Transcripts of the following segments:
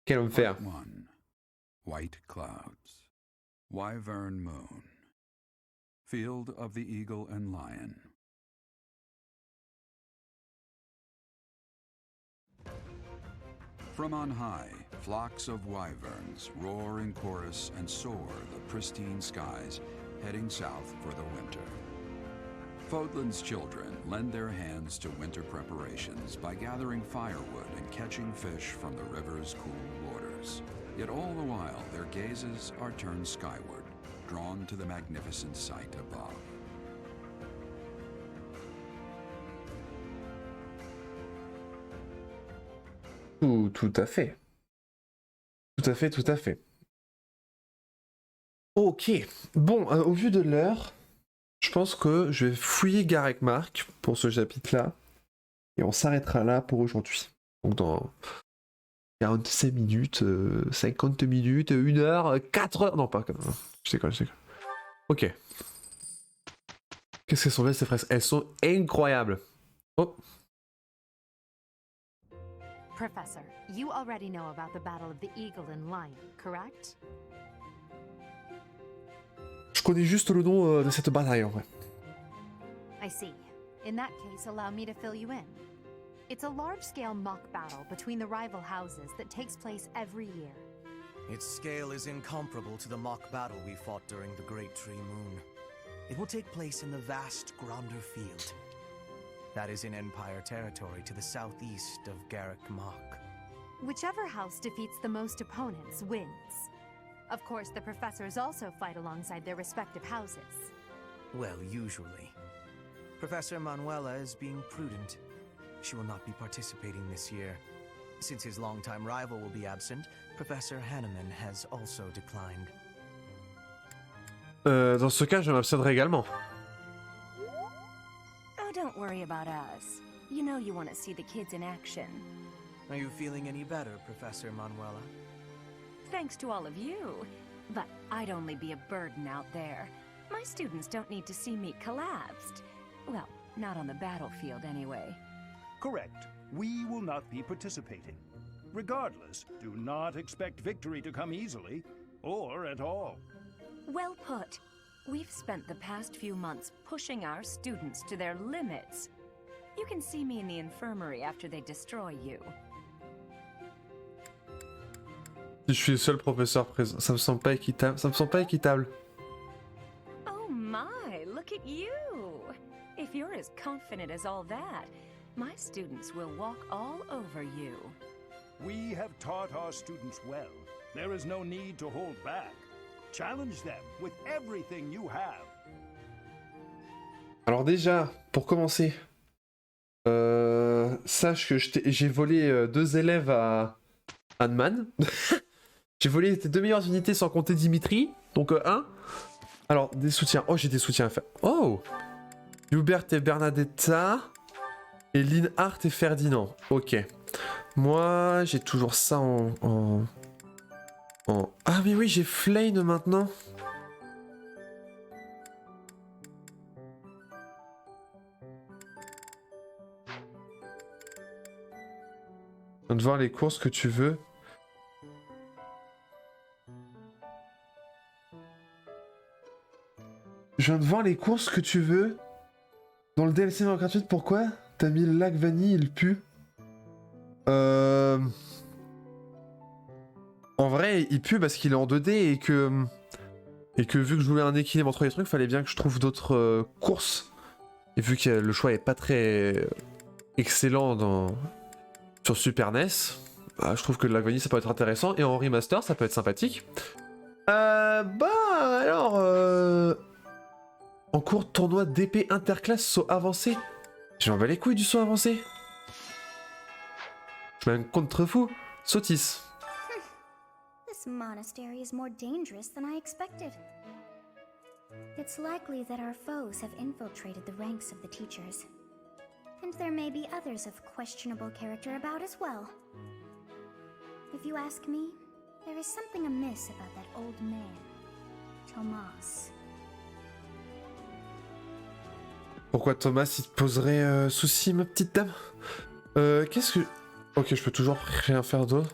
Quel homme faire? Part 1. White clouds. Wyvern moon. Field of the eagle and lion. From on high, flocks of wyverns roar in chorus and soar the pristine skies, heading south for the winter. Fodlan's children lend their hands to winter preparations by gathering firewood and catching fish from the river's cool waters. Yet all the while, their gazes are turned skyward, drawn to the magnificent sight above. Tout à fait. Tout à fait, tout à fait. Ok. Bon, au vu de l'heure, je pense que je vais fouiller Garreg Mach pour ce chapitre-là. Et on s'arrêtera là pour aujourd'hui. Donc dans 45 minutes, 50 minutes, 1 heure, 4 heures. Non, pas comme ça. Je déconne. Ok. Qu'est-ce qu'elles sont belles ces fraises? Elles sont incroyables. Oh. Professor, you already know about the Battle of the Eagle and Lion, correct? Je connais juste le nom de cette bataille en vrai. I see. In that case, allow me to fill you in. It's a large-scale mock battle between the rival houses that takes place every year. Its scale is incomparable to the mock battle we fought during the Great Tree Moon. It will take place in the vast Gronder Field. That is in Empire territory to the southeast of Garreg Mach. Whichever house defeats the most opponents wins. Of course, the professors also fight alongside their respective houses. Well, usually. Professor Manuela is being prudent. She will not be participating this year. Since his longtime rival will be absent, Professor Hanneman has also declined. Dans ce cas, je m'abstiendrai également. Oh, don't worry about us. You know you want to see the kids in action. Are you feeling any better, Professor Manuela? Thanks to all of you. But I'd only be a burden out there. My students don't need to see me collapsed. Well, not on the battlefield anyway. Correct. We will not be participating. Regardless, do not expect victory to come easily, or at all. Well put. We've spent the past few months pushing our students to their limits. You can see me in the infirmary after they destroy you. Si je suis le seul professeur présent, ça me semble pas équitable. Oh my, look at you! If you're as confident as all that, my students will walk all over you. We have taught our students well. There is no need to hold back. Challenge them with everything you have. Alors déjà, pour commencer, sache que j'ai volé 2 élèves à Hanman. J'ai volé tes 2 meilleures unités sans compter Dimitri, donc 1. Alors, des soutiens. Oh, j'ai des soutiens à faire. Oh, Hubert et Bernadetta. Et Linhart et Ferdinand. Ok. Moi, j'ai toujours ça en... Ah mais oui, j'ai Flane maintenant. Je viens de voir les courses que tu veux. Dans le DLC gratuit, pourquoi t'as mis le lac vanille et le pu? En vrai, il pue parce qu'il est en 2D et que vu que je voulais un équilibre entre les trucs, fallait bien que je trouve d'autres courses. Et vu que le choix est pas très excellent sur Super NES, bah, je trouve que le lac vanille ça peut être intéressant et en remaster ça peut être sympathique. En cours de tournoi d'épée interclasse saut avancé. J'en bats les couilles du saut avancé. Je mets un contre-fou. Sautis. This monastery is more dangerous than I expected. It's likely that our foes have infiltrated the ranks of the teachers. And there may be others of questionable character about as well. If you ask me, there is something amiss about that old man, Thomas. Pourquoi Thomas il te poserait souci, ma petite dame? Qu'est-ce que... Ok, je peux toujours rien faire d'autre.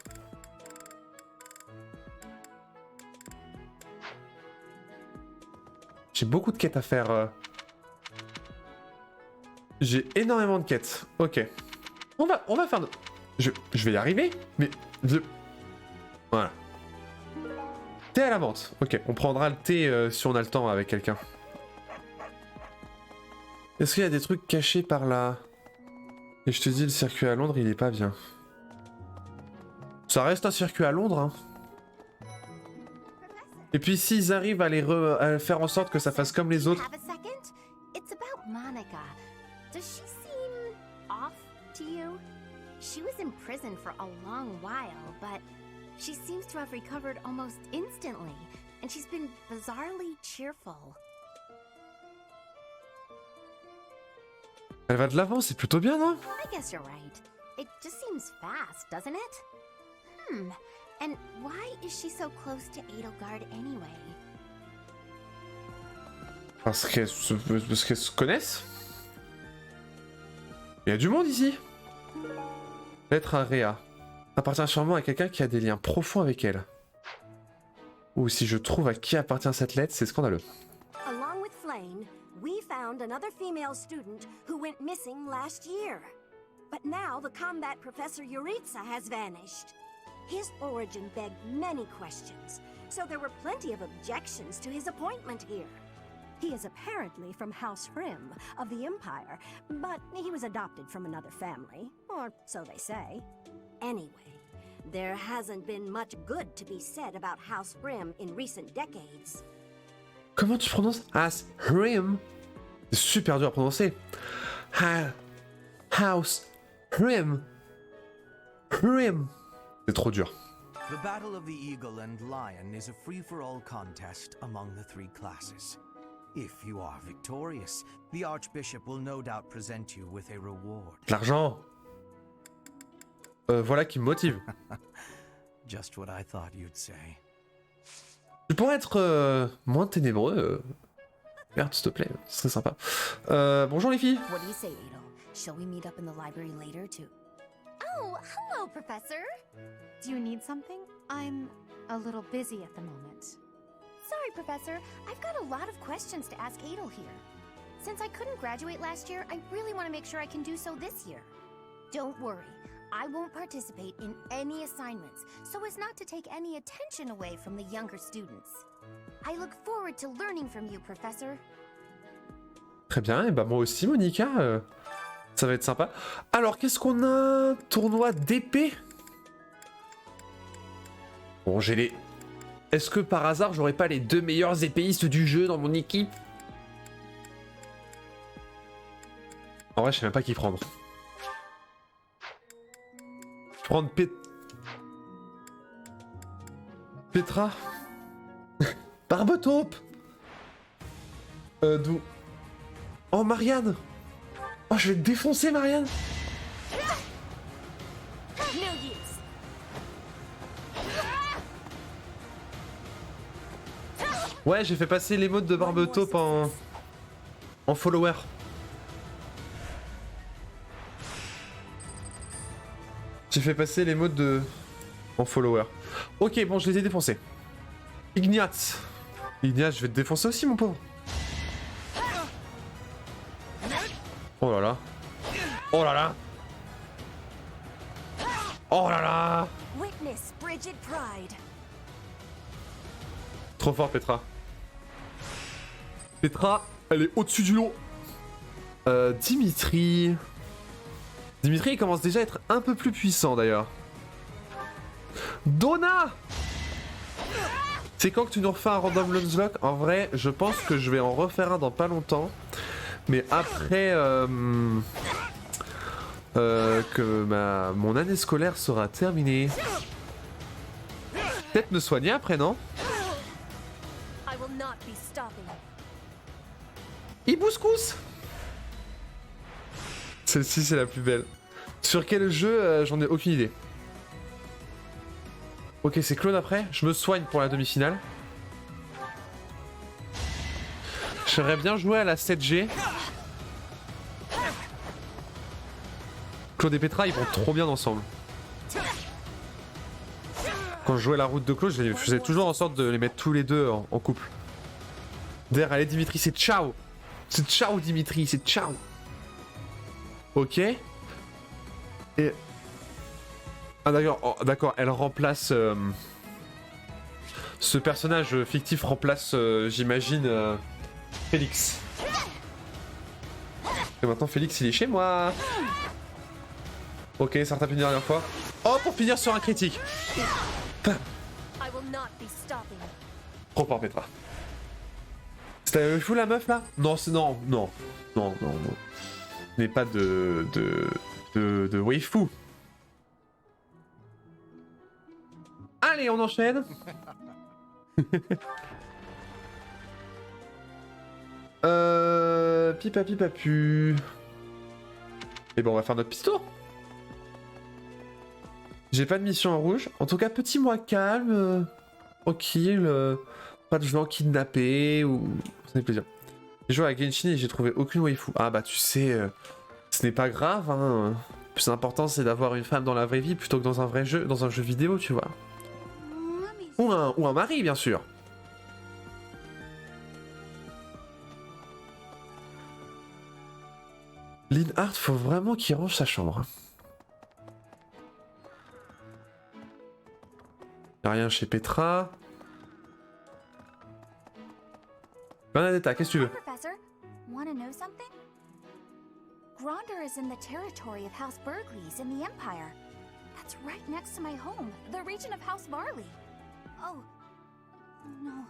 J'ai beaucoup de quêtes à faire. J'ai énormément de quêtes. Ok. On va faire... Je vais y arriver, mais... Voilà. Thé à la menthe. Ok, on prendra le thé si on a le temps avec quelqu'un. Est-ce qu'il y a des trucs cachés par là? Et je te dis, le circuit à Londres, il est pas bien. Ça reste un circuit à Londres, hein. Et puis s'ils arrivent à à faire en sorte que ça fasse comme les autres... Have a second? It's about Monica. Does she seem off to you? She was in prison for a long while, but she seems to have recovered almost instantly, and she's been bizarrely cheerful. Elle va de l'avant, c'est plutôt bien, non? I guess you're right. It just seems fast, doesn't it? And why is she so close to Edelgard anyway? Parce qu'elles se connaissent. Il y a du monde ici. Lettre à Réa. Appartient sûrement à quelqu'un qui a des liens profonds avec elle. Ou si je trouve à qui appartient cette lettre, c'est scandaleux. Along with Flame, we found another female student who went missing last year. But now the combat professor Yuriza has vanished. His origin begged many questions, so there were plenty of objections to his appointment here. He is apparently from House Hrim of the Empire, but he was adopted from another family, or so they say. Anyway, there hasn't been much good to be said about House Hrim in recent decades. Comment tu prononces House Hrim? C'est super dur à prononcer. House Hrim. Hrim. C'est trop dur. The Battle of the Eagle and Lion is a free-for-all contest among the three classes. If you are victorious, the Archbishop will no doubt present you with a reward. L'argent. Voilà qui me motive. Just what I thought you'd say. Tu pourrais être moins ténébreux. Regarde, s'il te plaît, ce serait sympa. Bonjour les filles. What do you say, Adel? Shall we meet up in the library later to... Oh, hello, Professor! Do you need something? I'm a little busy at the moment. Sorry, Professor. I've got a lot of questions to ask Adel here. Since I couldn't graduate last year, I really want to make sure I can do so this year. Don't worry. I won't participate in any assignments, so as not to take any attention away from the younger students. I look forward to learning from you, Professor. Très bien, et bah moi aussi, Monica. Ça va être sympa. Alors, qu'est-ce qu'on a? Tournoi d'épée. Bon, j'ai les... Est-ce que par hasard, j'aurais pas les deux meilleurs épéistes du jeu dans mon équipe? En vrai, je sais même pas qui prendre. Prendre Petra. Barbe-taupe. D'où? Oh, Marianne. Oh, je vais te défoncer, Marianne. Ouais, j'ai fait passer les modes de Barbe-taupe en follower. J'ai fait passer les modes en follower. Ok, bon, je les ai défoncés. Ignat, je vais te défoncer aussi, mon pauvre. Oh là là. Oh là là. Oh là là. Witness Brigid Pride. Trop fort, Petra. Petra, elle est au-dessus du lot. Dimitri, il commence déjà à être un peu plus puissant, d'ailleurs. Donna. C'est quand que tu nous refais un random Nuzlocke? En vrai, je pense que je vais en refaire un dans pas longtemps. Mais après que mon année scolaire sera terminée. Peut-être me soigner après, non? Hibiscus. Celle-ci, c'est la plus belle. Sur quel jeu? J'en ai aucune idée. Ok, c'est Claude après. Je me soigne pour la demi-finale. J'aimerais bien jouer à la 7G. Claude et Petra, ils vont trop bien ensemble. Quand je jouais la route de Claude, je faisais toujours en sorte de les mettre tous les deux en couple. D'ailleurs, allez Dimitri, c'est ciao. C'est ciao Dimitri, c'est ciao. Ok. Et... Ah d'accord, oh, d'accord, elle remplace... Ce personnage fictif remplace, j'imagine, Félix. Et maintenant Félix il est chez moi. Ok, ça retape une dernière fois. Oh, pour finir sur un critique. Trop fort Petra. C'était fou la meuf là? Non, c'est non. N'est pas de waifu. Allez, on enchaîne. Pipapu. Et bon, on va faire notre pisto. J'ai pas de mission en rouge. En tout cas, petit mois calme, tranquille, pas de gens kidnappés ou... Ça fait plaisir. J'ai joué à Genshin et j'ai trouvé aucune waifu. Ah bah tu sais, ce n'est pas grave, hein. Le plus important c'est d'avoir une femme dans la vraie vie plutôt que dans un vrai jeu, dans un jeu vidéo, tu vois. Ou un mari, bien sûr. Linhart, faut vraiment qu'il range sa chambre. Y'a rien chez Petra. Bernadetta, qu'est-ce que tu veux? Professor, wanna know something? Gronder is in the territory of House Burgleys in the Empire. That's right next to my home, the region of House Varley. Oh no.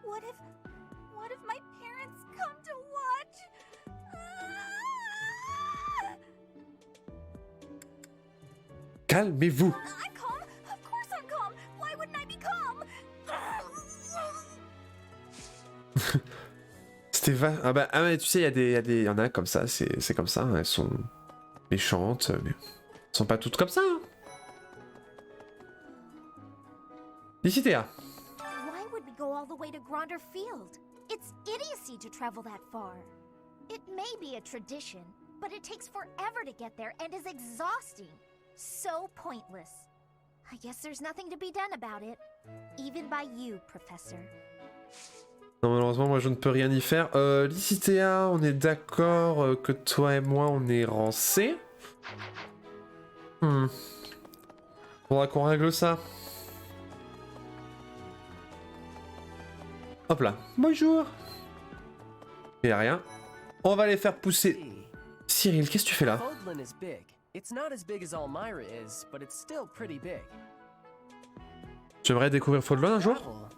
What if my parents come to watch? Calmez-vous. I'm calm. Of course I'm calm. Why wouldn't I be calm? C'était ah bah mais tu sais y en a comme ça, c'est comme ça, hein, elles sont méchantes mais elles sont pas toutes comme ça. Hein. Lycéa. Why would we go all the way to Gronder Field? It's idiocy to travel that far. It may be a tradition, but it takes forever to get there and is exhausting. So pointless. I guess there's nothing to be done about it. Even by you, Professor. Non, malheureusement, moi je ne peux rien y faire. Lycéa, on est d'accord que toi et moi on est rancés. Faudra qu'on règle ça. Hop là. Bonjour. Et y'a rien. On va les faire pousser. Cyril, qu'est-ce que tu fais là? J'aimerais découvrir Faudlon un jour?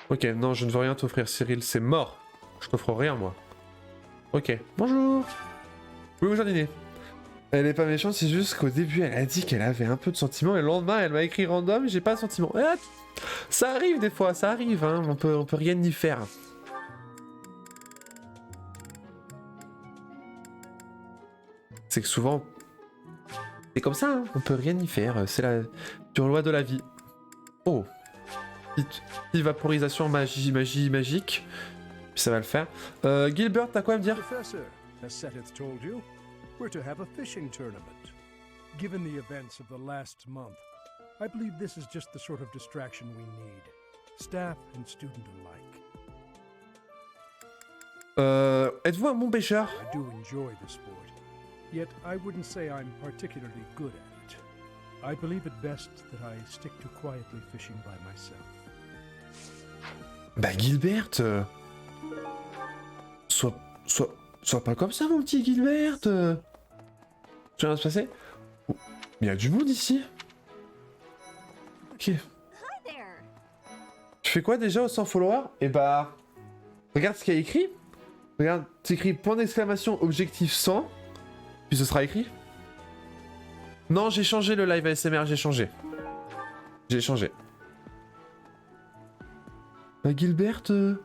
Ok, non, je ne veux rien t'offrir, Cyril, c'est mort. Je t'offre rien, moi. Ok, bonjour. Oui, bonjour, Dîner. Elle est pas méchante, c'est juste qu'au début, elle a dit qu'elle avait un peu de sentiments, et le lendemain, elle m'a écrit random, j'ai pas de sentiments. Ah, ça arrive des fois, ça arrive, hein, on peut rien y faire. C'est que souvent, c'est comme ça, hein, on peut rien y faire, c'est la pure loi de la vie. Oh, petite vaporisation magique, puis ça va le faire. Gilbert, t'as quoi à me dire? Professor, as Seth told you, we're to have a fishing tournament. Given the events of the last month, I believe this is just the sort of distraction we need, staff and student alike. Êtes-vous un bon pêcheur? I do enjoy the sport, yet I wouldn't say I'm particularly good at it. I believe it best that I stick to quietly fishing by myself. Bah Gilbert, sois pas comme ça mon petit Gilbert. Tu vas se passer? Oh, il y a du monde ici. Ok. Tu fais quoi déjà au 100 followers? Et bah, regarde ce qu'il y a écrit. Regarde, c'est écrit point d'exclamation objectif 100. Puis ce sera écrit. Non, j'ai changé le live ASMR, j'ai changé. J'ai changé. Bah Gilbert, il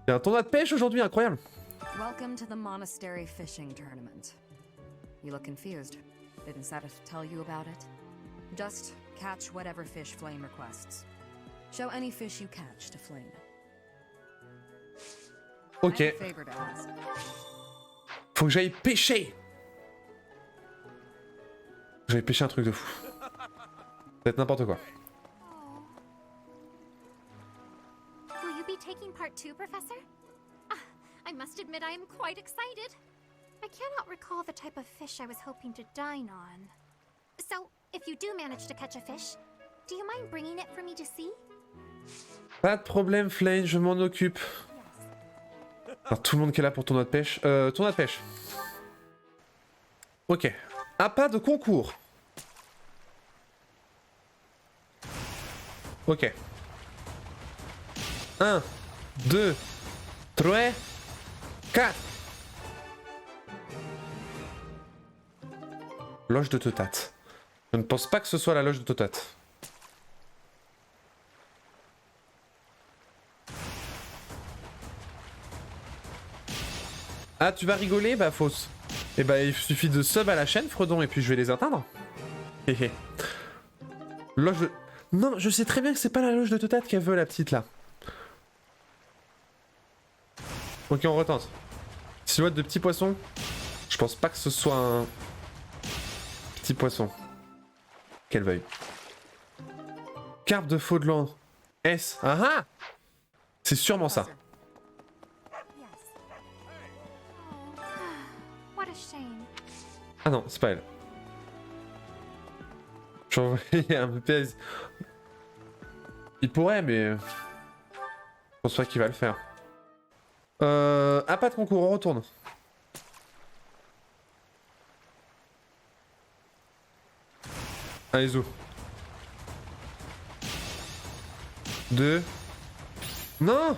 y a un tournoi de pêche aujourd'hui, incroyable. Welcome to the Monastery fishing tournament. You look confused. Didn't Satis tell you about it? Just catch whatever fish Flame requests. Show any fish you catch to Flame. Ok. I have a favor to ask. Faut que j'aille pêcher. J'allais pêcher un truc de fou. Ça va être n'importe quoi. taking part too, Professor? I must admit I am quite excited. I cannot recall the type of fish I was hoping to dine on. So, if you do manage to catch a fish, do you mind bringing it for me to see? Pas de problème, Flane, je m'en occupe. Alors, tout le monde qui est là pour tournoi de pêche. Tournoi de pêche. Ok. Appât de concours. Ok. 1, 2, 3, 4. Loge de Totat. Je ne pense pas que ce soit la loge de Totat. Ah, tu vas rigoler? Bah, fausse. Et bah, il suffit de sub à la chaîne, Fredon, et puis je vais les atteindre. Héhé. Loge de... Non, je sais très bien que c'est pas la loge de Totat qu'elle veut, la petite, là. Ok, on retente. Silhouette de petit poisson. Je pense pas que ce soit un... petit poisson. Qu'elle veuille. Carpe de Faudeland. S. Ah ah! C'est sûrement ça. Ah non, c'est pas elle. J'ai envoyé un PS. Il pourrait, mais... je pense pas qu'il va le faire. Ah, pas de concours, on retourne. Allez, zou. 2. Non!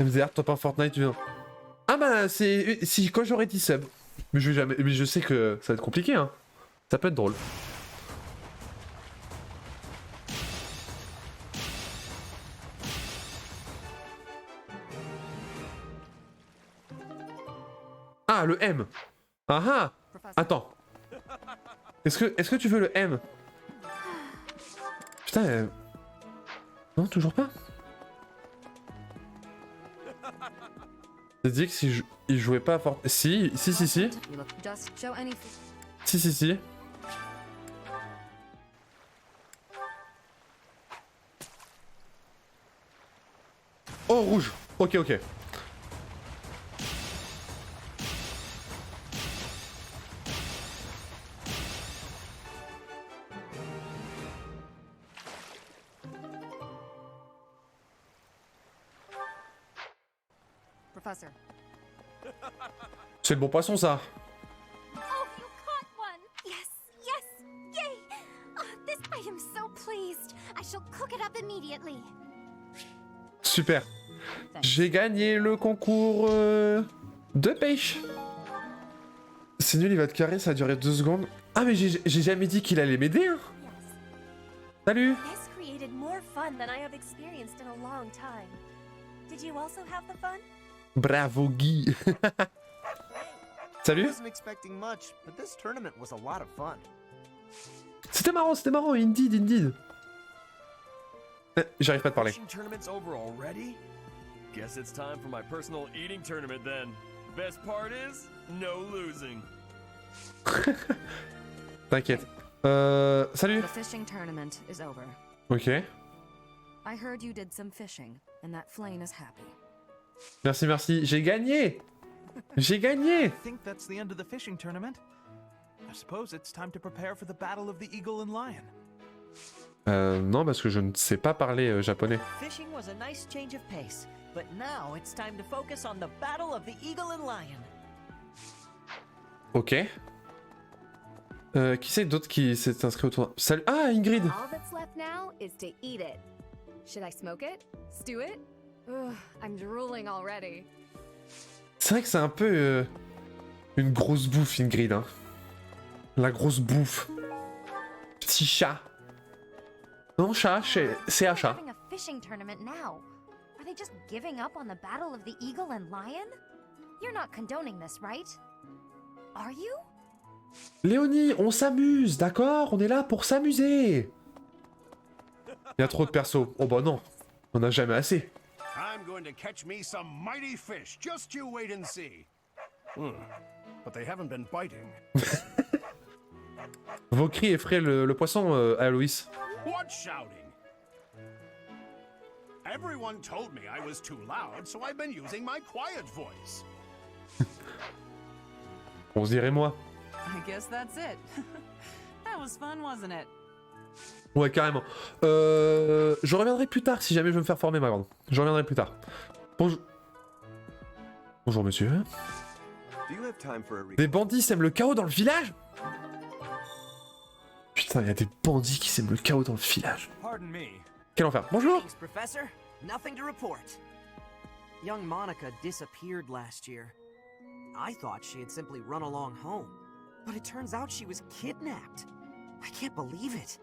MDR, top 1 Fortnite, tu viens. Ah bah, c'est... si, quand j'aurai 10 subs. Mais je sais que ça va être compliqué, hein. Ça peut être drôle. Ah, le M. Ah ah. Attends. Est-ce que tu veux le M? Putain, non, toujours pas. T'as dit que si il jouait pas fort... Si. Si. Oh, rouge. Ok. Professor. C'est le bon poisson, ça. Oh, you caught one! Yes! Yay! Oh, this I am so pleased. I shall cook it up immediately. Super. J'ai gagné le concours de pêche. C'est nul, il va te carrer, ça a duré 2 secondes. Ah, mais j'ai jamais dit qu'il allait m'aider, hein. Salut. This created more fun than I have experienced in a long time. Did you also have the fun? Bravo, Guy. Salut. C'était marrant, indeed. J'arrive pas à te parler. Guess it's time for my personal eating tournament then. Best part is no losing. T'inquiète. Salut. The fishing tournament is over. Ok. I heard you did some fishing and that Flane is happy. Merci. J'ai gagné. I think that's the end of the fishing tournament. I suppose it's time to prepare for the battle of the eagle and lion. Non, parce que je ne sais pas parler japonais. Fishing was a nice change of pace, but now it's time to focus on the battle of the eagle and lion. Ok. Qui c'est d'autre qui s'est inscrit au tournoi? Salut. Ah, Ingrid. All that's left now is to eat it. Should I smoke it? Stew it? Ugh, I'm drooling already. C'est vrai que c'est un peu une grosse bouffe, Ingrid. Hein. La grosse bouffe. Petit chat. Non, chat, c'est un chat. Having a fishing tournament now. Are they just giving up on the battle of the eagle and lion? You're not condoning this, right? Are you? Léonie, on s'amuse, d'accord? On est là pour s'amuser. Il y a trop de persos. Oh bah non, on n'a jamais assez. I'm going to catch me some mighty fish. Just you wait and see. But they haven't been biting. Vos cris effraient le poisson, Aloïs. What shouting? Everyone told me I was too loud, so I've been using my quiet voice. On se dirait moi. I guess that's it. That was fun, wasn't it? Ouais, carrément. Je reviendrai plus tard si jamais je veux me faire former, ma grande. Je reviendrai plus tard. Bonjour. Bonjour, monsieur. Des bandits sèment le chaos dans le village? Putain, il y a des bandits qui sèment le chaos dans le village. Quel enfer. Bonjour. Thanks, Professor. Nothing to report. Young Monica disappeared last year. I thought she had simply run along home, but it turns out she was kidnapped. I can't believe it.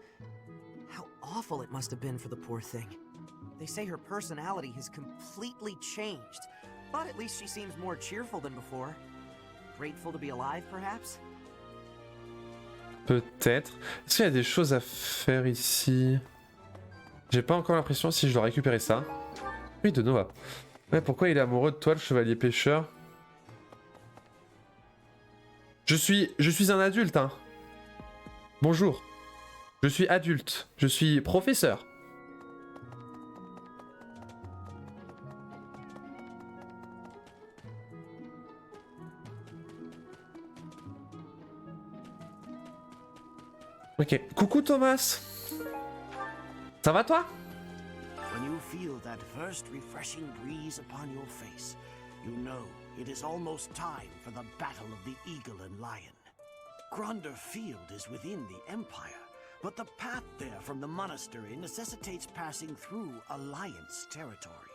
How awful it must have been for the poor thing. They say her personality has completely changed, but at least she seems more cheerful than before. Grateful to be alive, perhaps? Peut-être. Est-ce qu'il y a des choses à faire ici? J'ai pas encore l'impression si je dois récupérer ça. Oui, de Noah. Ouais, pourquoi il est amoureux de toi, le chevalier pêcheur? Je suis un adulte, hein. Bonjour. Je suis adulte. Je suis professeur. Ok. Coucou Thomas. Ça va toi? When you feel that first refreshing breeze upon your face, you know it is almost time for the battle of the eagle and lion. Gronder Field is within the Empire, but the path there from the monastery necessitates passing through Alliance territory.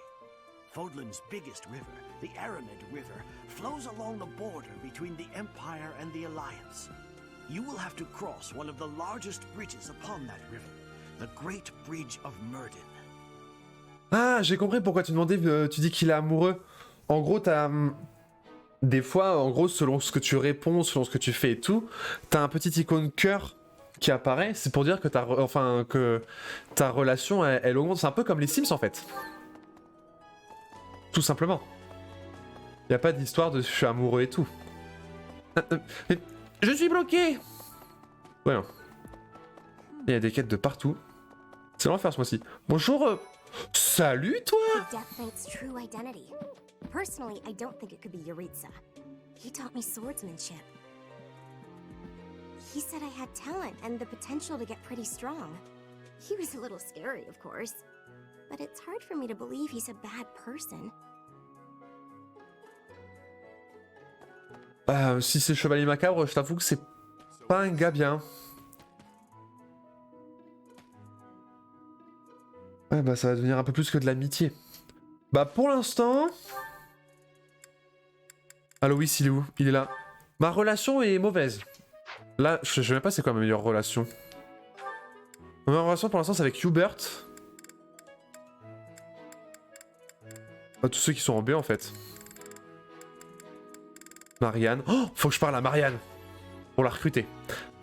Fodlan's biggest river, the Aramid River, flows along the border between the Empire and the Alliance. You will have to cross one of the largest bridges upon that river, the Great Bridge of Murden. Ah, j'ai compris pourquoi tu demandais, tu dis qu'il est amoureux. En gros, t'as... Des fois, en gros, selon ce que tu réponds, selon ce que tu fais et tout, t'as un petit icône cœur qui apparaît. C'est pour dire que ta relation, elle augmente. C'est un peu comme les Sims, en fait. Tout simplement. Y a pas d'histoire de je suis amoureux et tout. Je suis bloqué. Ouais. Il y a des quêtes de partout. C'est l'enfer ce mois-ci. Bonjour. Salut toi. Deathknight's true identity. Personally, I don't think it could be Yuriza. He taught me swordsmanship. He said I had talent and the potential to get pretty strong. He was a little scary, of course. But it's hard for me to believe he's a bad person. Si c'est le chevalier macabre, je t'avoue que c'est pas un gars bien. Ouais, bah ça va devenir un peu plus que de l'amitié. Bah pour l'instant... Aloïs, il est où? Il est là. Ma relation est mauvaise. Là, je sais même pas c'est quoi ma meilleure relation. Ma meilleure relation pour l'instant c'est avec Hubert. Tous ceux qui sont en B en fait. Marianne. Oh, faut que je parle à Marianne. Pour la recruter.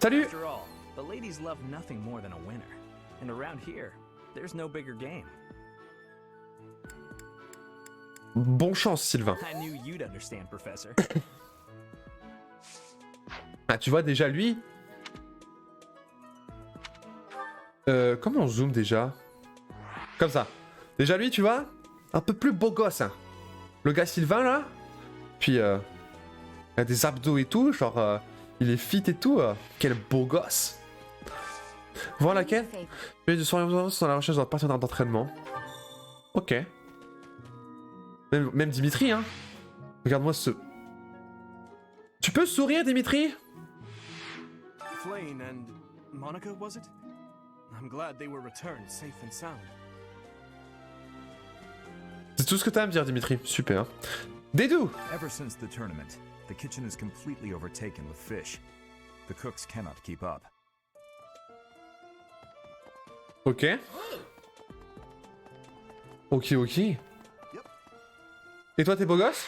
Salut! After all, the ladies love nothing more than a winner. And around here, there's no bigger game. Bon chance, Sylvain. I knew you'd understand, Professor. Ah, tu vois déjà lui. Comment on zoome déjà? Comme ça. Déjà lui, tu vois? Un peu plus beau gosse, hein. Le gars Sylvain là. Puis il a des abdos et tout, genre il est fit et tout. Quel beau gosse. Voir laquelle? Mais de son dans la recherche d'un partenaire d'entraînement. Ok. Même Dimitri, hein. Regarde-moi ce... Tu peux sourire, Dimitri? Flane and Monica, was it? I'm glad they were returned safe and sound. C'est tout ce que t'as à me dire, Dimitri. Super. Dédou! Ever since the tournament, the kitchen is completely overtaken with fish. The cooks cannot keep up. Ok. Ok, ok. Et toi, t'es beau gosse?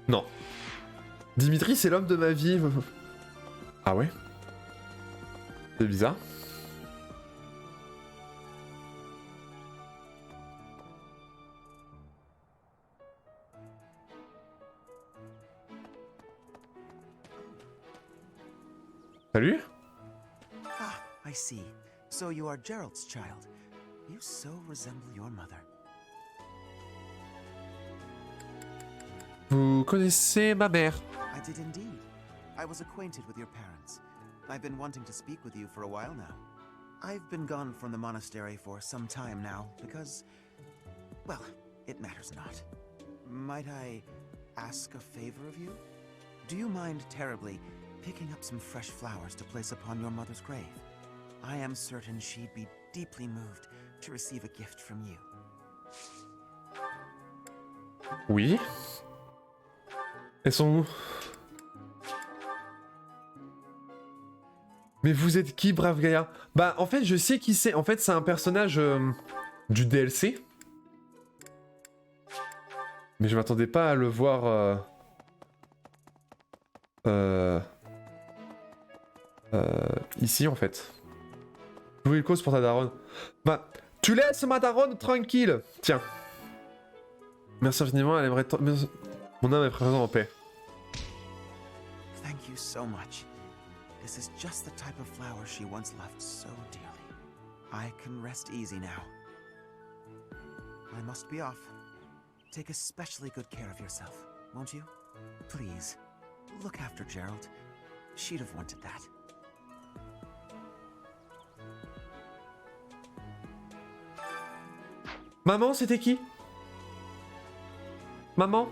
Non. Dimitri, c'est l'homme de ma vie. Ah ouais? C'est bizarre. Salut? Ah, I see. So you are Gerald's child. You so resemble your mother. Vous connaissez ma mère. I did indeed. I was acquainted with your parents. I've been wanting to speak with you for a while now. I've been gone from the monastery for some time now because, well, it matters not. Might I ask a favor of you? Do you mind terribly picking up some fresh flowers to place upon your mother's grave? I am certain she'd be deeply moved to receive a gift from you. Oui. Elles sont où? Mais vous êtes qui, brave Gaïa? Bah, en fait, je sais qui c'est. En fait, c'est un personnage du DLC. Mais je m'attendais pas à le voir... ici, en fait. Nouvelle cause pour ta daronne. Bah, tu laisses ma daronne tranquille. Tiens. Merci infiniment, elle aimerait... Mon âme est présente en paix. Thank you so much. This is just the type of flower she once loved so dearly. I can rest easy now. I must be off. Take especially good care of yourself, won't you? Please, look after Gerald. She'd have wanted that. Maman, c'était qui? Maman?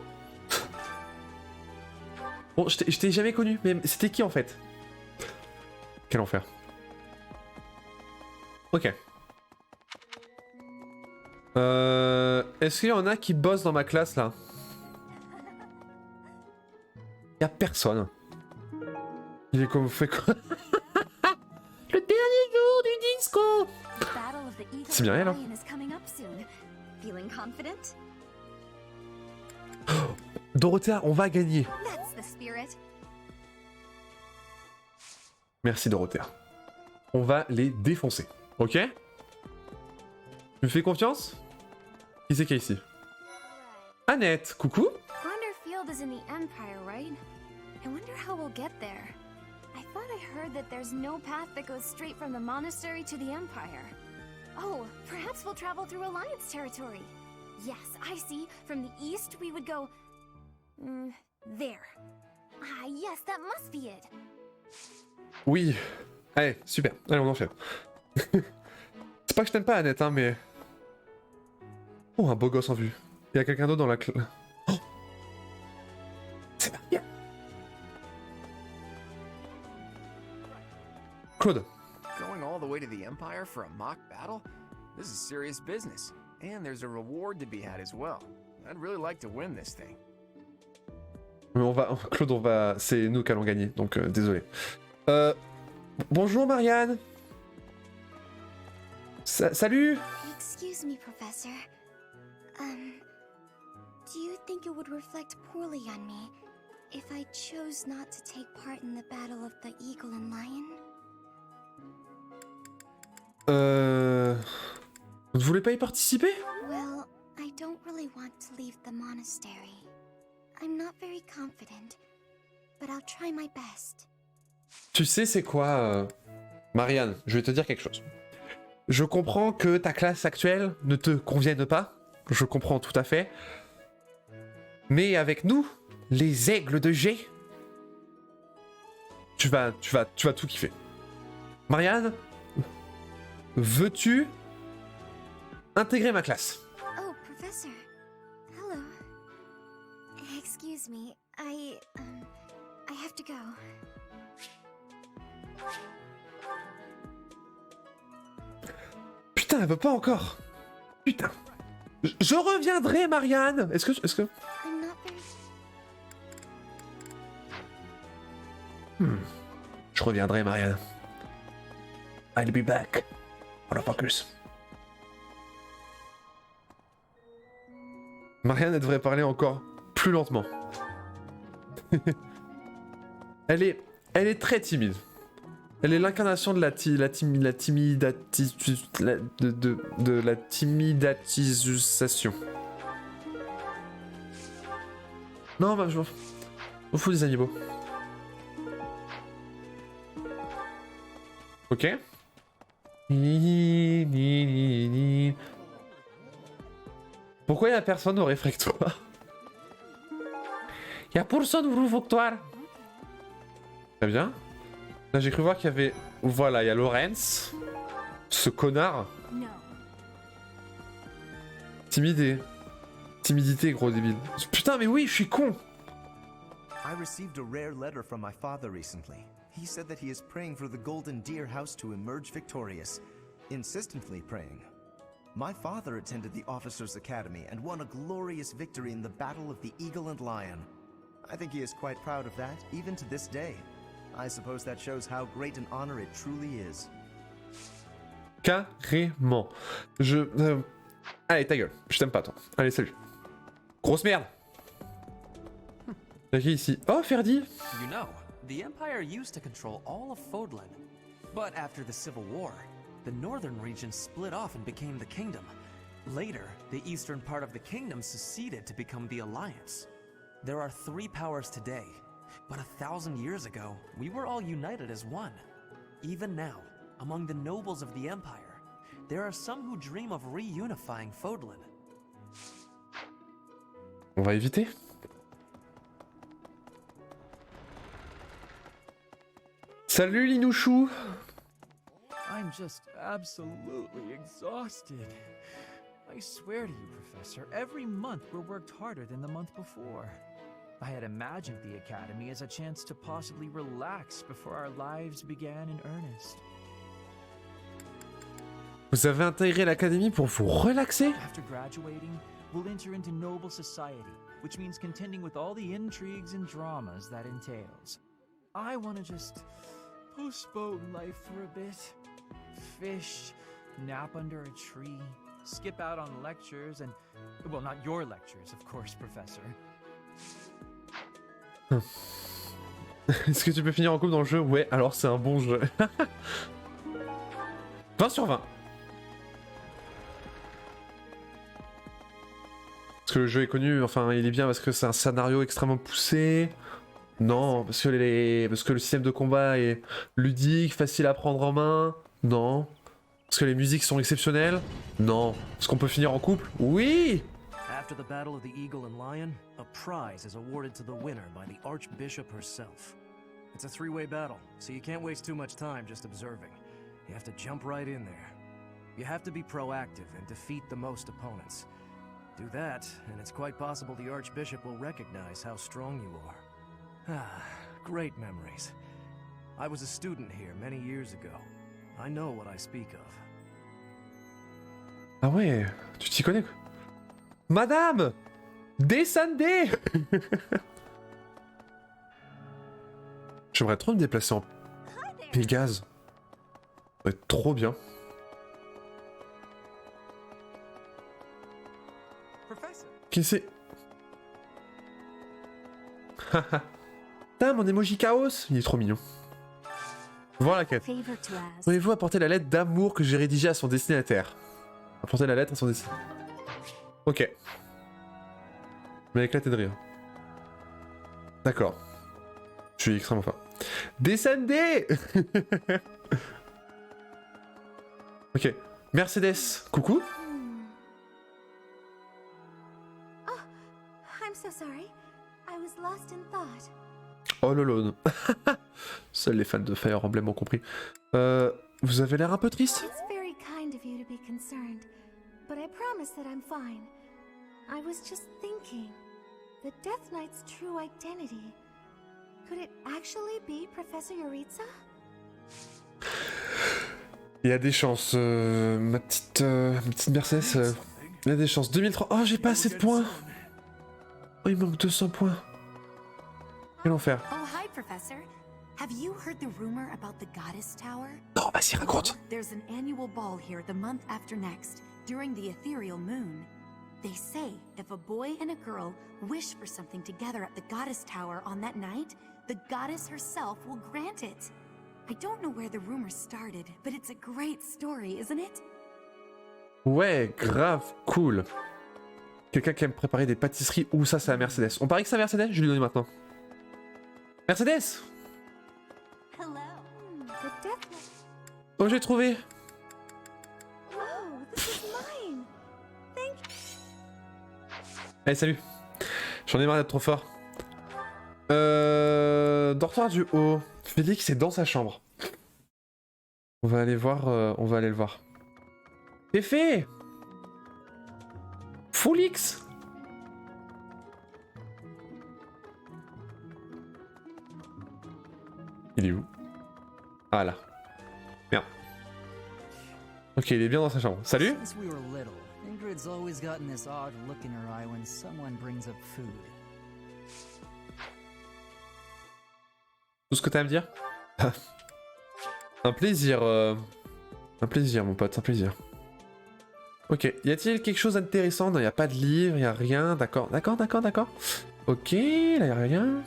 Bon, je t'ai jamais connu, mais c'était qui en fait? Quel enfer. Ok. Est-ce qu'il y en a qui bossent dans ma classe là? Y'a personne. Il est comme fait quoi? Le dernier jour du disco! C'est bien elle hein? Oh, Dorothea, on va gagner. Merci Dorothea. On va les défoncer, ok? Tu me fais confiance? Qui c'est qui est ici? Annette, coucou? Grunderfield is in the Empire, right? I wonder how we'll get there. I thought I heard that there's no path that goes straight from the monastery to the Empire. Oh, perhaps we'll travel through Alliance territory. Yes, I see. From the east, we would go... there. Ah, yes, that must be it. Oui. Allez, super. Allez, on en fait. C'est pas que je t'aime pas, Annette, hein, mais... Oh, un beau gosse en vue. Il y a quelqu'un d'autre dans la... Oh, c'est Maria. Claude. Going all the way to the Empire for a mock battle? This is serious business. And there's a reward to be had as well. I'd really like to win this thing. On va... Claude, on va... C'est nous qui allons gagner, donc désolé. Bonjour Marianne. Salut. Excuse me, Professor. Do you think it would reflect poorly on me if I chose not to take part in the battle of the Eagle and Lion? Vous ne voulez pas y participer? Well, I don't really want to leave the monastery. I'm not very confident, but I'll try my best. Tu sais c'est quoi, Marianne, je vais te dire quelque chose. Je comprends que ta classe actuelle ne te convienne pas. Je comprends tout à fait. Mais avec nous, les aigles de G, tu vas tout kiffer. Marianne, veux-tu intégrer ma classe? Oh, Professor. Hello. Excuse me. I have to go. Putain, elle veut pas encore. Putain. Je reviendrai, Marianne. Est-ce que... Je reviendrai, Marianne. I'll be back. Motherfuckers. Marianne, elle devrait parler encore plus lentement. Elle est très timide. Elle est l'incarnation de la timidatisation. Non, bah, je m'en fous des animaux. Ok. Pourquoi il y a personne au réfectoire? Il y a personne au réfectoire. Très bien. Là j'ai cru voir qu'il y avait... Voilà, il y a Lorenz. Ce connard. Timidité, gros débile. Putain, mais oui, je suis con. I received a rare letter from my father recently. He said that he is praying for the Golden Deer House to emerge victorious. Insistently praying. My father attended the Officers' Academy and won a glorious victory in the Battle of the Eagle and Lion. I think he is quite proud of that, even to this day. I suppose that shows how great an honor it truly is. Carrément. Allez, ta gueule. Je t'aime pas, toi. Allez, salut. Grosse merde. Y'a qui ici? Oh, Ferdi. You know, the Empire used to control all of Fodlan. But after the Civil War, the northern region split off and became the Kingdom. Later, the eastern part of the Kingdom seceded to become the Alliance. There are 3 powers today, but 1,000 years ago, we were all united as one. Even now, among the nobles of the Empire, there are some who dream of reunifying Fodlan. On va éviter. Salut Linouchou. I'm just absolutely exhausted. I swear to you, Professor, every month we're worked harder than the month before. I had imagined the Academy as a chance to possibly relax before our lives began in earnest. Vous avez intégré l'académie pour vous relaxer? After graduating, we'll enter into noble society, which means contending with all the intrigues and dramas that entails. I want to just postpone life for a bit. Fish, nap under a tree, skip out on lectures and... Well, not your lectures, of course, Professor. Est-ce que tu peux finir en couple dans le jeu? Ouais, alors c'est un bon jeu. 20 sur 20. Parce que le jeu est connu, enfin il est bien parce que c'est un scénario extrêmement poussé. Non, parce que le système de combat est ludique, facile à prendre en main. Non. Parce que les musiques sont exceptionnelles. Non. Est-ce qu'on peut finir en couple? Oui. After the Battle of the Eagle and Lion, a prize is awarded to the winner by the Archbishop herself. It's a 3-way battle, so you can't waste too much time just observing. You have to jump right in there. You have to be proactive and defeat the most opponents. Do that, and it's quite possible the Archbishop will recognize how strong you are. Ah, great memories. I was a student here many years ago. I know what I speak of. Ah ouais, tu t'y connais quoi. Madame! Descendez! J'aimerais trop me déplacer en Pégase. Ça va être trop bien. Qui c'est? Haha. Putain, mon emoji chaos! Il est trop mignon. Voir la quête. Pourriez-vous apporter la lettre d'amour que j'ai rédigée à son destinataire? Apporter la lettre à son destinataire. Ok. Mais éclaté de rire. D'accord. Je suis extrêmement fort. Descendez. Ok. Mercedes, coucou. Oh, I'm so sorry. I was lost in thought. Oh lolo. Seuls les fans de Fire Emblem ont compris. Vous avez l'air un peu triste. It's very kind of you to be concerned, but I promise that I'm fine. I was just thinking, the Death Knight's true identity. Could it actually be Professor Yuriza? Il y a des chances, ma petite Mercedes. Il y a des chances. 2003. Oh, j'ai pas assez de points. Oh, il manque 200 points. Quel enfer. Oh, hi, Professor. Have you heard the rumor about the Goddess Tower? Non, vas-y, raconte. There's an annual ball here the month after next, during the ethereal moon. They say if a boy and a girl wish for something together at the Goddess Tower on that night, the goddess herself will grant it. I don't know where the rumor started, but it's a great story, isn't it? Ouais, grave, cool. Quelqu'un qui aime préparer des pâtisseries. Ouh, ça, c'est la Mercedes. On parie que c'est la Mercedes? Je vais lui donner maintenant. Mercedes! Oh, j'ai trouvé. Allez, salut. J'en ai marre d'être trop fort. Dortoir du haut. Félix est dans sa chambre. On va aller voir, on va aller le voir. Féfé! Foulix! Il est où? Ah là. Merde. Ok, il est bien dans sa chambre. Salut! Since we were little, Ingrid's always gotten this odd look in her eye when someone brings up food. Tout ce que t'as à me dire? Un plaisir, un plaisir, mon pote, un plaisir. Ok, y a-t-il quelque chose d'intéressant? Non, y a pas de livre, y a rien, d'accord, d'accord, d'accord, d'accord. Ok, là y a rien.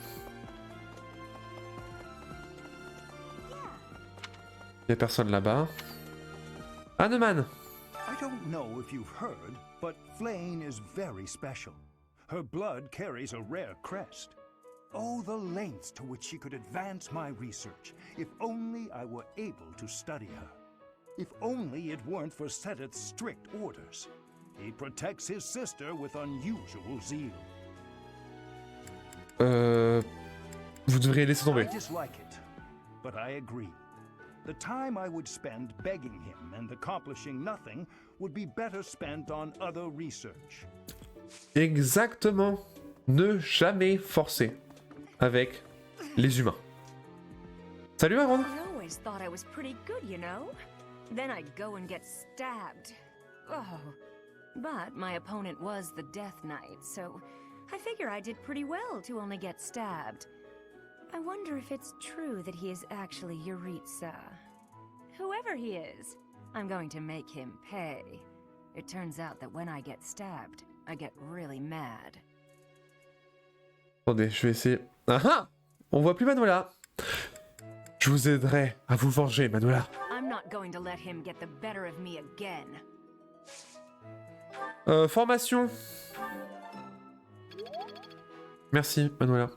Y a personne là-bas. Hanneman! I don't know if you've heard, but Flane is very special. Her blood carries a rare crest. Oh, the lengths to which she could advance my research, if only I were able to study her. If only it weren't for Seteth's strict orders. He protects his sister with unusual zeal. Vous devriez laisser tomber. I dislike it, but I agree. The time I would spend begging him and accomplishing nothing would be better spent on other research. Exactement. Ne jamais forcer avec les humains. Salut Aaron. I always thought I was pretty good, you know? Then I'd go and get stabbed. Oh. But my opponent was the Death Knight, so I figure I did pretty well to only get stabbed. I wonder if it's true that he is actually Yuriza. Whoever he is, I'm going to make him pay. It turns out that when I get stabbed, I get really mad. Attendez, je vais essayer. Ah ah! On voit plus Manuela. Je vous aiderai à vous venger, Manuela. I'm not going to let him get the better of me again. Formation. Merci, Manuela.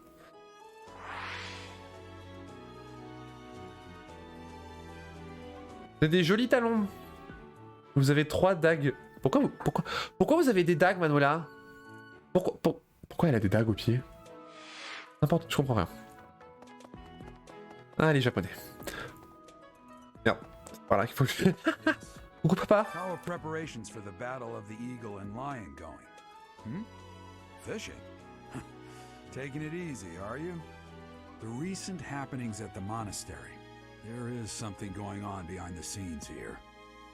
Vous avez des jolis talons. Vous avez 3 dagues. Pourquoi vous avez des dagues, Manuela? Pourquoi elle a des dagues aux pieds? N'importe, je comprends rien. Ah, les japonais. Merde, c'est par là qu'il faut que je... Coucou papa. How are preparations for the battle of the eagle and lion going? Hmm? Fishing? Taking it easy, are you? The recent happenings at the monastery. There is something going on behind the scenes here.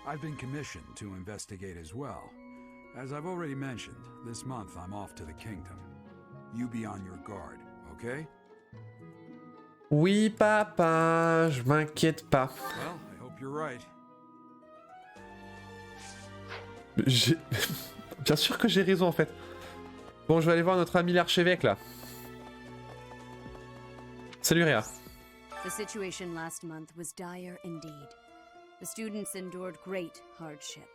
I've been commissioned to investigate as well. As I've already mentioned, this month I'm off to the kingdom. You be on your guard, okay? Oui, papa, je m'inquiète pas. Well, I hope you're right. Bien sûr que j'ai raison en fait. Bon, je vais aller voir notre ami l'archevêque là. Salut Réa. The situation last month was dire indeed. The students endured great hardship.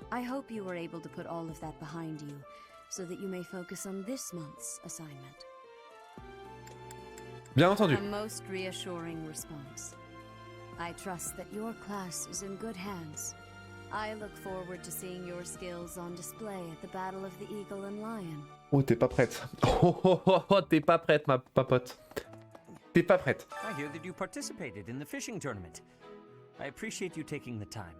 I hope you were able to put all of that behind you, so that you may focus on this month's assignment. Bien entendu. A most reassuring response. I trust that your class is in good hands. I look forward to seeing your skills on display at the Battle of the Eagle and Lion. Oh, t'es pas prête. Oh, t'es pas prête, ma papote. T'es pas prête. I hear that you participated in the fishing tournament. I appreciate you taking the time.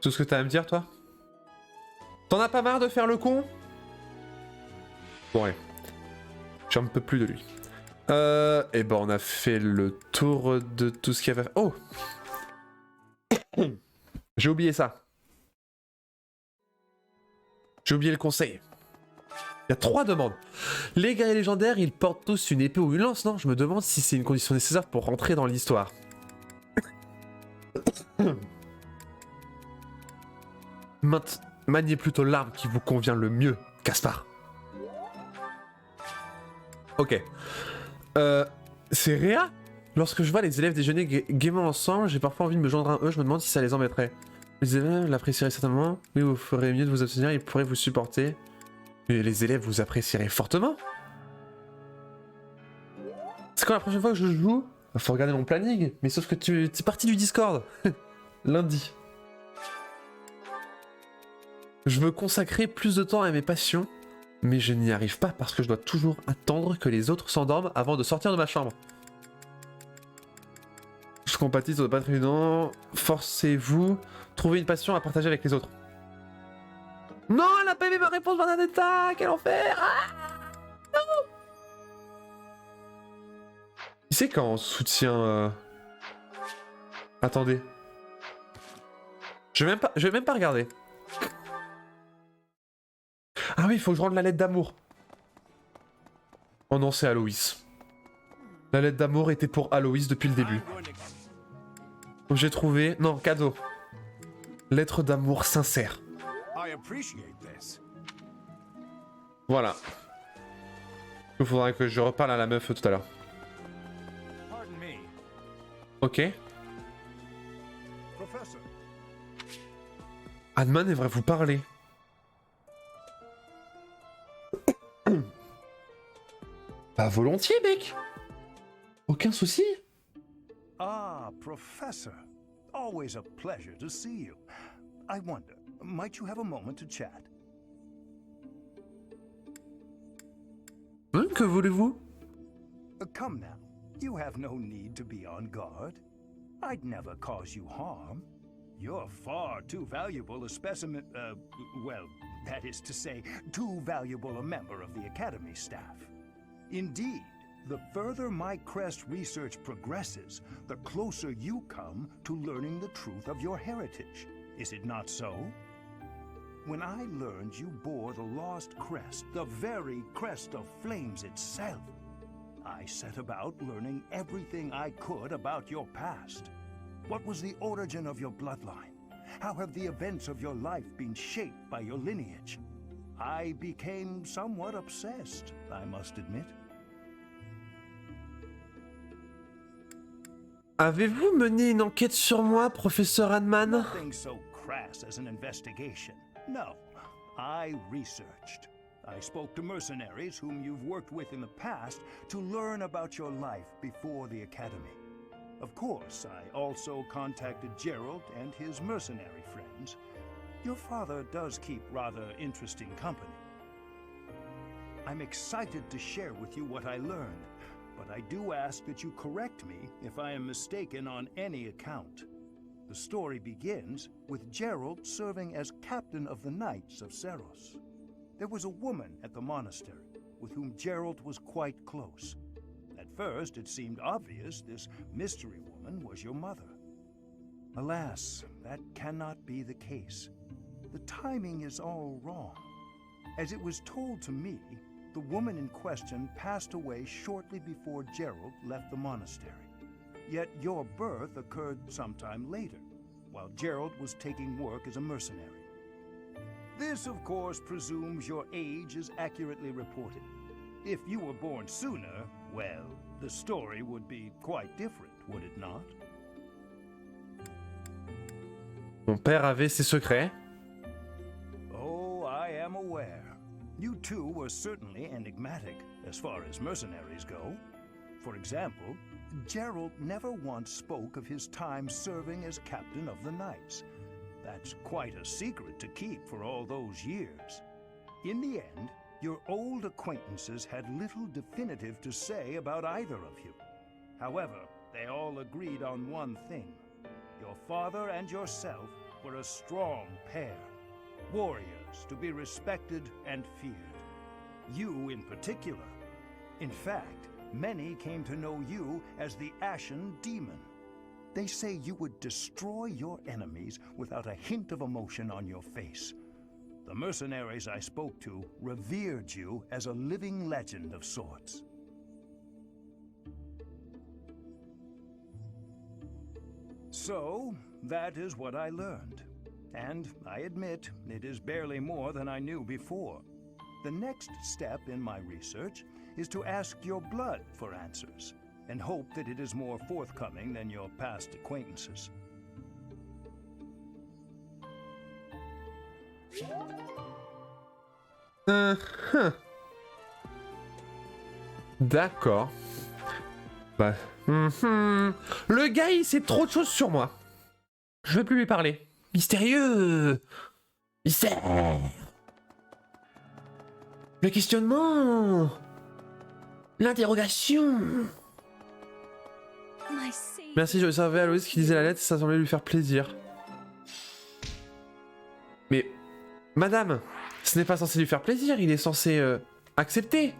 Tout ce que t'as à me dire, toi? T'en as pas marre de faire le con? Bon, allez. J'en peux plus de lui. Et ben, on a fait le tour de tout ce qu'il y avait. Oh! J'ai oublié ça. J'ai oublié le conseil. Il y a 3 demandes. Les guerriers légendaires, ils portent tous une épée ou une lance, non? Je me demande si c'est une condition nécessaire pour rentrer dans l'histoire. Maniez plutôt l'arme qui vous convient le mieux, Caspar. Ok. C'est Réa? Lorsque je vois les élèves déjeuner gaiement ensemble, j'ai parfois envie de me joindre à eux, je me demande si ça les embêterait. Les élèves l'apprécieraient certainement. Oui, vous ferez mieux de vous abstenir, ils pourraient vous supporter. Mais les élèves vous apprécieraient fortement. C'est quand la prochaine fois que je joue? Faut regarder mon planning, mais sauf que tu es parti du Discord. Lundi. Je veux consacrer plus de temps à mes passions, mais je n'y arrive pas parce que je dois toujours attendre que les autres s'endorment avant de sortir de ma chambre. Je compatis, ça doit pas être évident. Forcez-vous, trouvez une passion à partager avec les autres. Non, elle a pas aimé ma réponse, Bernadetta. Quel enfer. Non. Qui c'est quand on soutient... Attendez. Je vais même pas regarder. Ah oui, il faut que je rende la lettre d'amour. Oh non, c'est Aloïs. La lettre d'amour était pour Aloïs depuis le début. Donc j'ai trouvé... Non, cadeau. Lettre d'amour sincère. Voilà. Il faudra que je reparle à la meuf tout à l'heure. Ok. Adman devrait vous parler. Bah volontiers, mec. Aucun souci. Ah, Professor. Always a pleasure to see you. I wonder, might you have a moment to chat? Que voulez-vous? Come now. You have no need to be on guard. I'd never cause you harm. You're far too valuable a specimen, well, that is to say, too valuable a member of the Academy staff. Indeed, the further my crest research progresses, the closer you come to learning the truth of your heritage. Is it not so? When I learned you bore the lost crest, the very crest of flames itself, I set about learning everything I could about your past. What was the origin of your bloodline? How have the events of your life been shaped by your lineage? I became somewhat obsessed, I must admit. Avez-vous mené une enquête sur moi, professeur Adman? Nothing so crass as an investigation. No, I researched. I spoke to mercenaries whom you've worked with in the past to learn about your life before the Academy. Of course, I also contacted Gerald and his mercenary friends. Your father does keep rather interesting company. I'm excited to share with you what I learned, but I do ask that you correct me if I am mistaken on any account. The story begins with Gerald serving as captain of the Knights of Seros. There was a woman at the monastery with whom Gerald was quite close. At first, it seemed obvious this mystery woman was your mother. Alas, that cannot be the case. The timing is all wrong. As it was told to me, the woman in question passed away shortly before Gerald left the monastery. Yet your birth occurred sometime later, while Gerald was taking work as a mercenary. This, of course, presumes your age is accurately reported. If you were born sooner, well, the story would be quite different, would it not? Mon père avait ses secrets. Oh, I am aware. You too were certainly enigmatic as far as mercenaries go. For example, Gerald never once spoke of his time serving as captain of the Knights. That's quite a secret to keep for all those years. In the end, your old acquaintances had little definitive to say about either of you. However, they all agreed on one thing. Your father and yourself were a strong pair, warriors to be respected and feared. You in particular. In fact, many came to know you as the Ashen Demon. They say you would destroy your enemies without a hint of emotion on your face. The mercenaries I spoke to revered you as a living legend of sorts. So, that is what I learned. And I admit, it is barely more than I knew before. The next step in my research is to ask your blood for answers, and hope that it is more forthcoming than your past acquaintances. D'accord. Bah. Le gars, il sait trop de choses sur moi. Je veux plus lui parler. Mystérieux. Mystère. Le questionnement. L'interrogation. Merci, j'ai observé Aloïs qui lisait la lettre, ça semblait lui faire plaisir. Mais, madame, ce n'est pas censé lui faire plaisir, il est censé accepter.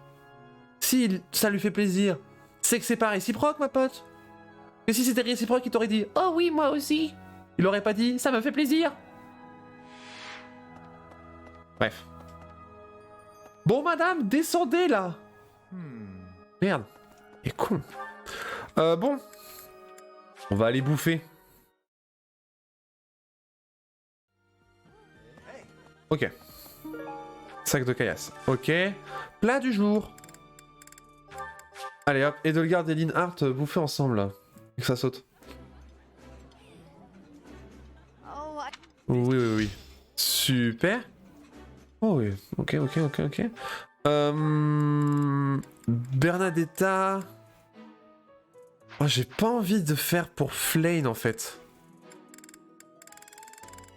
Si ça lui fait plaisir, c'est que c'est pas réciproque, ma pote. Et si c'était réciproque, il t'aurait dit « Oh oui, moi aussi !» Il aurait pas dit « Ça me fait plaisir !» Bref. Bon, madame, descendez, là. Merde. Il est con. Bon. On va aller bouffer. Ok. Sac de caillasse. Ok. Plat du jour. Allez hop. Edelgard et Linhart bouffer ensemble là. Et que ça saute. Oui. Super. Oh oui. Ok. Bernadetta. Oh, j'ai pas envie de faire pour Flane en fait.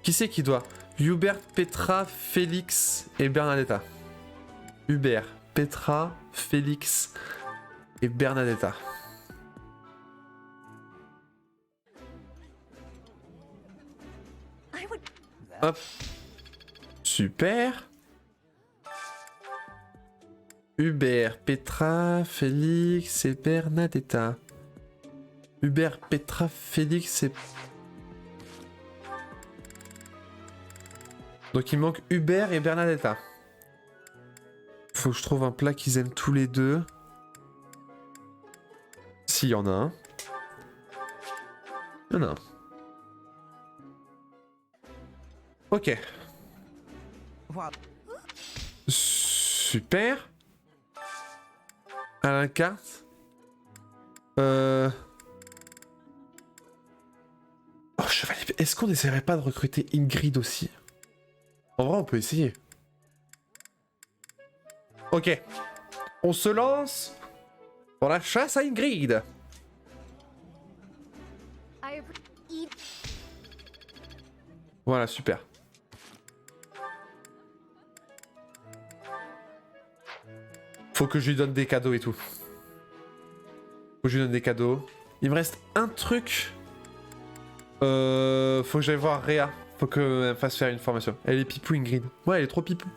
Qui c'est qui doit? Hubert, Petra, Félix et Bernadetta. Hubert, Petra, Félix et Bernadetta. Hop. Super. Hubert, Petra, Félix et Bernadetta. Hubert, Petra, Félix et... Donc il manque Hubert et Bernadetta. Faut que je trouve un plat qu'ils aiment tous les deux. S'il y en a un. Il y en a un. Ok. Super. À la carte. Oh, chevalier. Est-ce qu'on n'essaierait pas de recruter Ingrid aussi? En vrai, on peut essayer. Ok. On se lance pour la chasse à Ingrid. Voilà, super. Faut que je lui donne des cadeaux et tout. Faut que je lui donne des cadeaux. Il me reste un truc. Faut que j'aille voir Réa. Faut qu'elle me fasse faire une formation. Elle est pipou, Ingrid. Ouais, elle est trop pipou.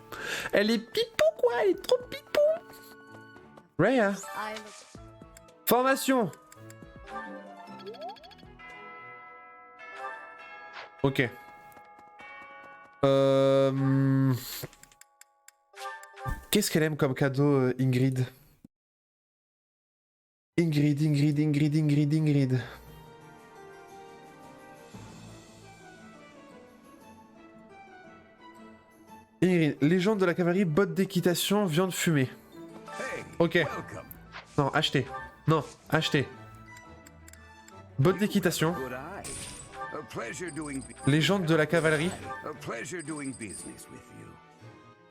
Elle est pipou, quoi. Elle est trop pipou. Réa. Formation. Ok. Qu'est-ce qu'elle aime comme cadeau, Ingrid? Ingrid. Légende de la cavalerie, bottes d'équitation, viande fumée. Ok. Non, acheter. Non, acheter. Bottes d'équitation. Légende de la cavalerie.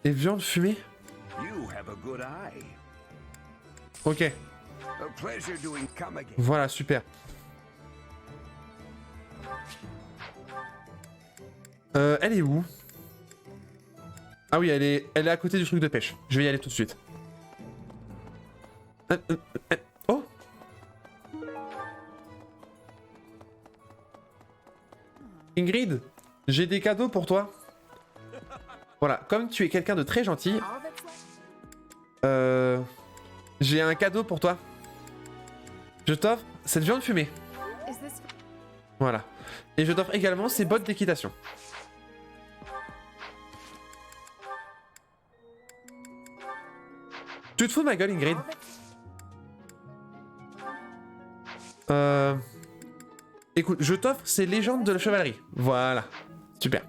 Et viande fumée. Ok. Voilà, super. Elle est où? Ah oui, elle est à côté du truc de pêche. Je vais y aller tout de suite. Oh! Ingrid, j'ai des cadeaux pour toi. Voilà, comme tu es quelqu'un de très gentil, j'ai un cadeau pour toi. Je t'offre cette viande fumée. Voilà. Et je t'offre également ces bottes d'équitation. Tu te fous de ma gueule, Ingrid? Écoute, je t'offre ces légendes de la chevalerie. Voilà. Super.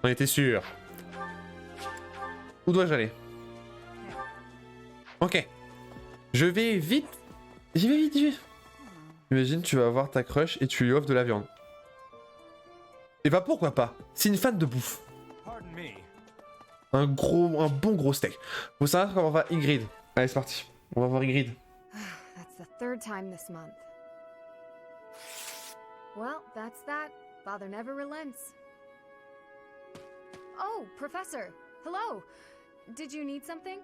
On était sûr. Où dois-je aller? Ok. Je vais vite. J'y vais vite. Imagine, tu vas voir ta crush et tu lui offres de la viande. Et bah pourquoi pas? C'est une fan de bouffe. Un bon gros steak. Faut savoir comment va Ingrid. Allez, c'est parti. On va voir Ingrid. That's the third time this month. Well, that's that. Father never relents. Oh, Professor! Hello! Did you need something?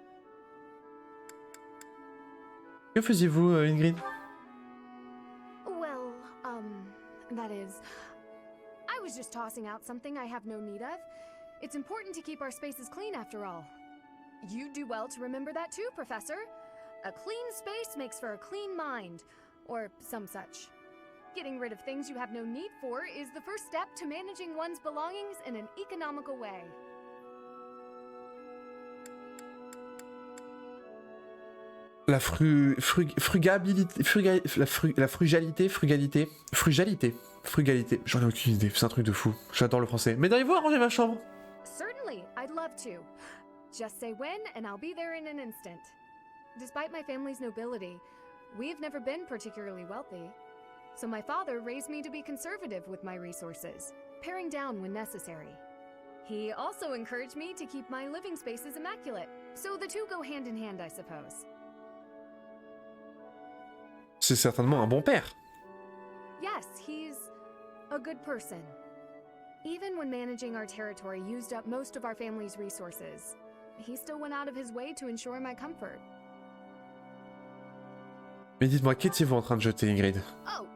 Que faisiez-vous, Ingrid? Well, that is... I was just tossing out something I have no need of. It's important to keep our spaces clean after all. You do well to remember that too, Professor. A clean space makes for a clean mind, or some such. Getting rid of things you have no need for is the first step to managing one's belongings in an economical way. La frugalité. J'en ai aucune idée, c'est un truc de fou. J'adore le français. M'aideriez-vous à ranger ma chambre? Certainly, I'd love to. Just say when, and I'll be there in an instant. Despite my family's nobility, we've never been particularly wealthy. So my father raised me to be conservative with my resources, paring down when necessary. He also encouraged me to keep my living spaces immaculate, so the two go hand in hand, I suppose. C'est certainement un bon père. Yes, he's a good person. Even when managing our territory used up most of our family's resources, he still went out of his way to ensure my comfort. Mais dites-moi, qu'étiez-vous en train de jeter, Ingrid? Oh,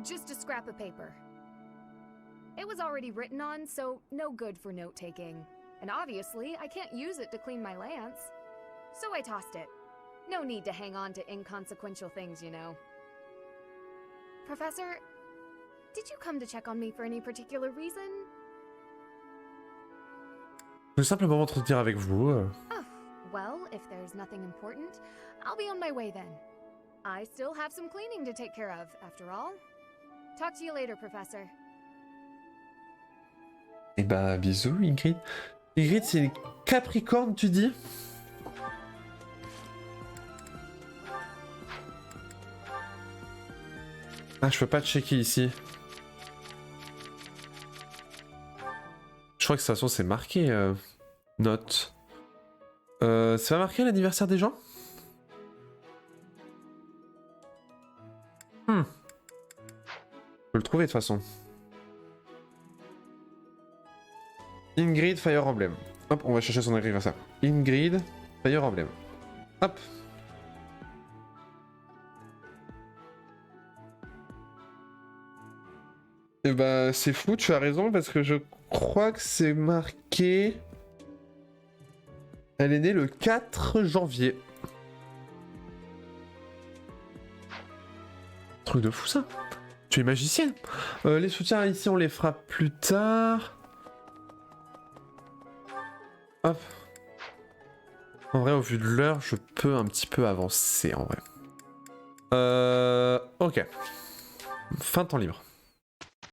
just a scrap of paper. It was already written on, so no good for note-taking. And obviously, I can't use it to clean my lance. So I tossed it. No need to hang on to inconsequential things, you know. Professor, did you come to check on me for any particular reason? Je veux simplement m'entretenir avec vous. Oh, well, if there's nothing important, I'll be on my way then. I still have some cleaning to take care of, after all. Talk to you later, Professor. Eh bah, bisous, Ingrid. Ingrid, c'est une Capricorne, tu dis? Ah, je peux pas checker ici. Je crois que de toute façon, c'est marqué. Note. C'est pas marqué l'anniversaire des gens? Je peux le trouver de toute façon. Ingrid Fire Emblem. Hop, on va chercher son anniversaire. Ingrid Fire Emblem. Hop. Et bah c'est fou, tu as raison parce que je crois que c'est marqué. Elle est née le 4 janvier. Truc de fou ça. Tu es magicienne. Les soutiens ici on les fera plus tard. Hop. En vrai au vu de l'heure je peux un petit peu avancer en vrai. Ok. Fin de temps libre.